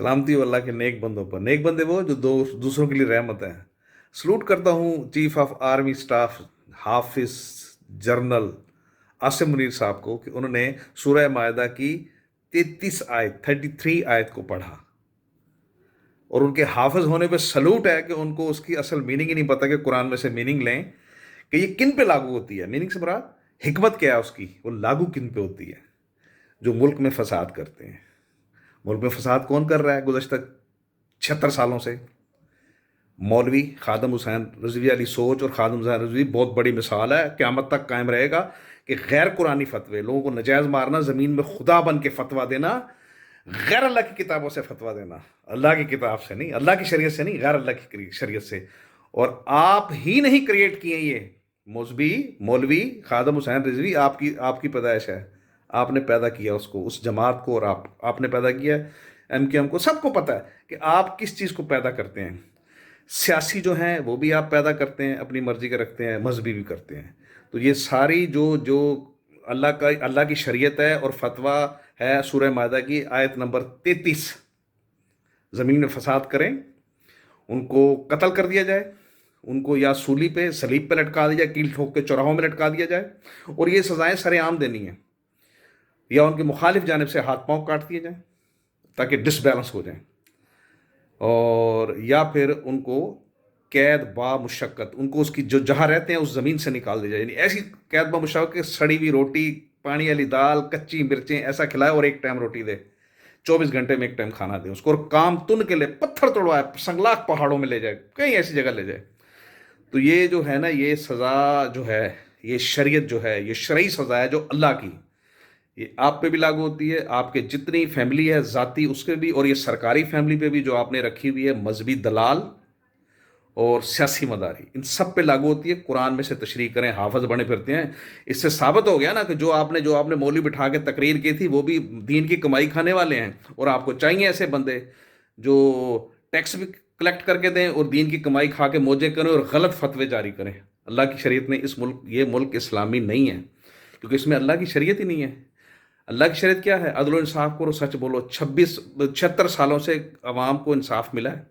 सलामती हो अल्लाह के नेक बंदों पर। नेक बंदे वो जो दूसरों के लिए रहमत है। सलूट करता हूँ chief of army staff Hafiz general Asim Munir साहब को कि उन्होंने सूरह मायदा की 33 आयत को पढ़ा। और उनके हाफिज होने पे सलूट है कि उनको उसकी असल मीनिंग ही नहीं पता कि कुरान में से मीनिंग लें कि ये किन पे लागू होती है। मीनिंग से मुराद हिकमत क्या है उसकी, वो लागू किन पे होती है। जो मुल्क में फसाद करते हैं। मुल्क में फसाद कौन कर रहा है गुज़श्ता 76 सालों से? मौलवी खादम हुसैन रजवी वाली सोच, और खादम हुसैन रजवी बहुत बड़ी मिसाल है, क़यामत तक कायम रहेगा कि गैर कुरानी फतवे, लोगों को नजायज़ मारना, ज़मीन में खुदा बन के फतवा देना, गैर अल्लाह की किताबों से फतवा देना, अल्लाह की किताब से नहीं, अल्लाह की शरीयत से नहीं, गैर अल्लाह की शरीयत से। और आप ही नहीं क्रिएट किए ये मौलवी मौलवी खादम हुसैन रिजवी, आपकी आपकी पैदाइश है। आपने पैदा किया उसको, उस जमात को, और आपने पैदा किया MQM को। सबको पता है कि आप किस चीज़ को पैदा करते हैं। सियासी जो हैं वो भी आप पैदा करते हैं, अपनी मर्जी के रखते हैं, मजहबी भी करते हैं। तो ये सारी जो जो अल्लाह की शरीयत है और फतवा है सूरह मायदा की आयत नंबर 33, ज़मीन में फसाद करें, उनको कत्ल कर दिया जाए, उनको या सूली पे सलीब पे लटका दिया जाए, कील ठोक के चौराहों में लटका दिया जाए, और ये सज़ाएं सरेआम देनी है, या उनकी मुखालिफ जानिब से हाथ पांव काट दिए जाएं ताकि डिसबैलेंस हो जाए, और या फिर उनको कैद बा मुशक्कत, उनको उसकी जो जहाँ रहते हैं उस ज़मीन से निकाल दिया जाए। यानी ऐसी कैद बा मुशक्कत कि सड़ी हुई रोटी, पानी वाली दाल, कच्ची मिर्चें ऐसा खिलाए, और एक टाइम रोटी दे, 24 घंटे में एक टाइम खाना दे उसको, और काम तुन के लिए पत्थर तोड़वाए, संगलाख पहाड़ों में ले जाए, कहीं ऐसी जगह ले जाए। तो ये जो है ना, ये सज़ा जो है, ये शरीयत जो है, ये शरई सज़ा है जो अल्लाह की, ये आप पे भी लागू होती है, आपके जितनी फैमिली है ज़ाती उसके भी, और ये सरकारी फैमिली पे भी जो आपने रखी हुई है, मजहबी दलाल और सियासी मदारी, इन सब पे लागू होती है। कुरान में से तशरीह करें, हाफज बने फिरते हैं। इससे साबित हो गया ना कि जो आपने मौलवी बिठा के तकरीर की थी, वो भी दीन की कमाई खाने वाले हैं। और आपको चाहिए ऐसे बंदे जो टैक्स भी कलेक्ट करके दें और दीन की कमाई खा के मौजे करें और गलत फतवे जारी करें। अल्लाह की शरीयत ने ये मुल्क इस्लामी नहीं है, क्योंकि इसमें अल्लाह की शरीयत ही नहीं है। अल्लाह की शरीयत क्या है? अदल इंसाफ करो, सच बोलो। 76 सालों से अवाम को इंसाफ मिला है,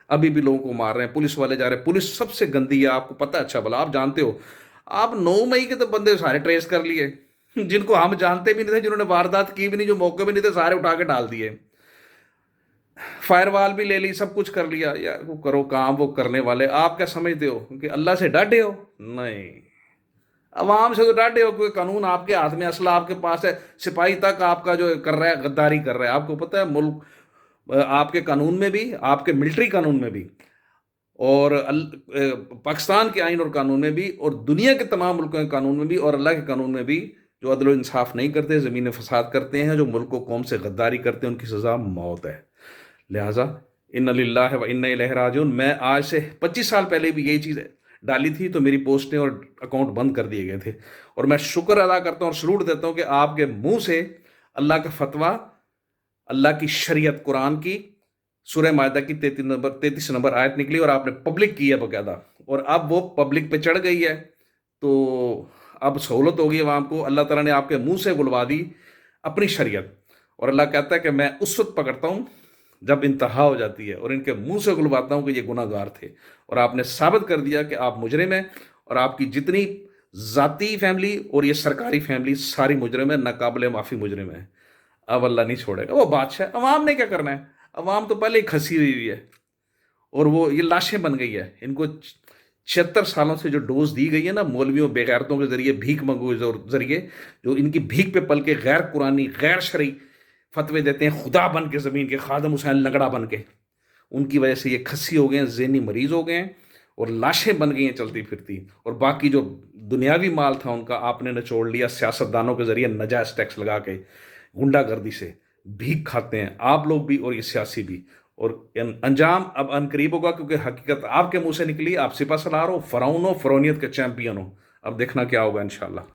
अभी भी लोगों को मार रहे हैं, पुलिस वाले जा रहे हैं। पुलिस सबसे गंदी है, आपको पता है अच्छा भला, आप जानते हो। आप 9 मई के तो बंदे सारे ट्रेस कर लिए, जिनको हम जानते भी नहीं थे, जिन्होंने वारदात की भी नहीं, जो मौके भी नहीं थे, सारे उठा के डाल दिए। फायरवाल भी ले ली, सब कुछ कर लिया। यार वो करो काम, वो करने वाले। आप क्या समझते हो कि अल्लाह से डांटे हो? नहीं, अवाम से तो डांटे हो। कोई कानून आपके हाथ में, असला आपके पास है, सिपाही तक आपका जो कर रहा है गद्दारी कर रहा है। आपको पता है मुल्क आपके कानून में भी, आपके मिलिट्री कानून में भी, और पाकिस्तान के आइन और कानून में भी, और दुनिया के तमाम मुल्कों के कानून में भी, और अल्लाह के कानून में भी, जो अदल इंसाफ नहीं करते, ज़मीन फसाद करते हैं, जो मुल्क को कौम से गद्दारी करते हैं, उनकी सज़ा मौत है। लिहाजा इन्ना लिल्लाहि व इन्ना इलैहि राजिऊन। मैं आज से 25 साल पहले भी यही चीज़ डाली थी, तो मेरी पोस्टें और अकाउंट बंद कर दिए गए थे। और मैं शुक्र अदा करता हूँ और सलूट देता हूँ कि आपके मुंह से अल्लाह का फतवा, अल्लाह की शरीयत कुरान की सूरह मायदा की 33 नंबर आयत निकली, और आपने पब्लिक की है बकायदा, और अब वो पब्लिक पे चढ़ गई है। तो अब सहूलत होगी अवाम को। अल्लाह ताला ने आपके मुंह से बुलवा दी अपनी शरीयत, और अल्लाह कहता है कि मैं उस वक्त पकड़ता हूँ जब इंतहा हो जाती है, और इनके मुंह से बुलवाता हूँ कि ये गुनाहगार थे। और आपने साबित कर दिया कि आप मुजरिम हैं, और आपकी जितनी ज़ाती फैमिली और ये सरकारी फैमिली सारी मुजरिम है, नाकाबिले माफ़ी मुजरिम है। अब अल्लाह नहीं छोड़ेगा। वो बादशाह, अवाम ने क्या करना है? अवाम तो पहले ही खसी हुई है, और वो ये लाशें बन गई है। इनको 76 सालों से जो डोज दी गई है ना, मौलवियों बेगैरतों के जरिए, भीख मंगों के जरिए, जो इनकी भीख पे पल के गैर कुरानी गैर शरई फतवे देते हैं, खुदा बन के ज़मीन के, खादम हुसैन लंगड़ा बन के, उनकी वजह से ये खस्सी हो गए हैं, ज़हनी मरीज हो गए हैं, और लाशें बन गई हैं चलती फिरती। और बाकी जो दुनियावी माल था उनका आपने निचोड़ लिया सियासतदानों के जरिए, नजायज़ टैक्स लगा के, गुंडागर्दी से भीख खाते हैं आप लोग भी और ये सियासी भी। और अंजाम अब अनकरीब होगा, क्योंकि हकीकत आपके मुंह से निकली। आप सिपा सलार हो, फ़िरौन हो, फ़िरौनियत के चैंपियन हो। अब देखना क्या होगा इंशाल्लाह।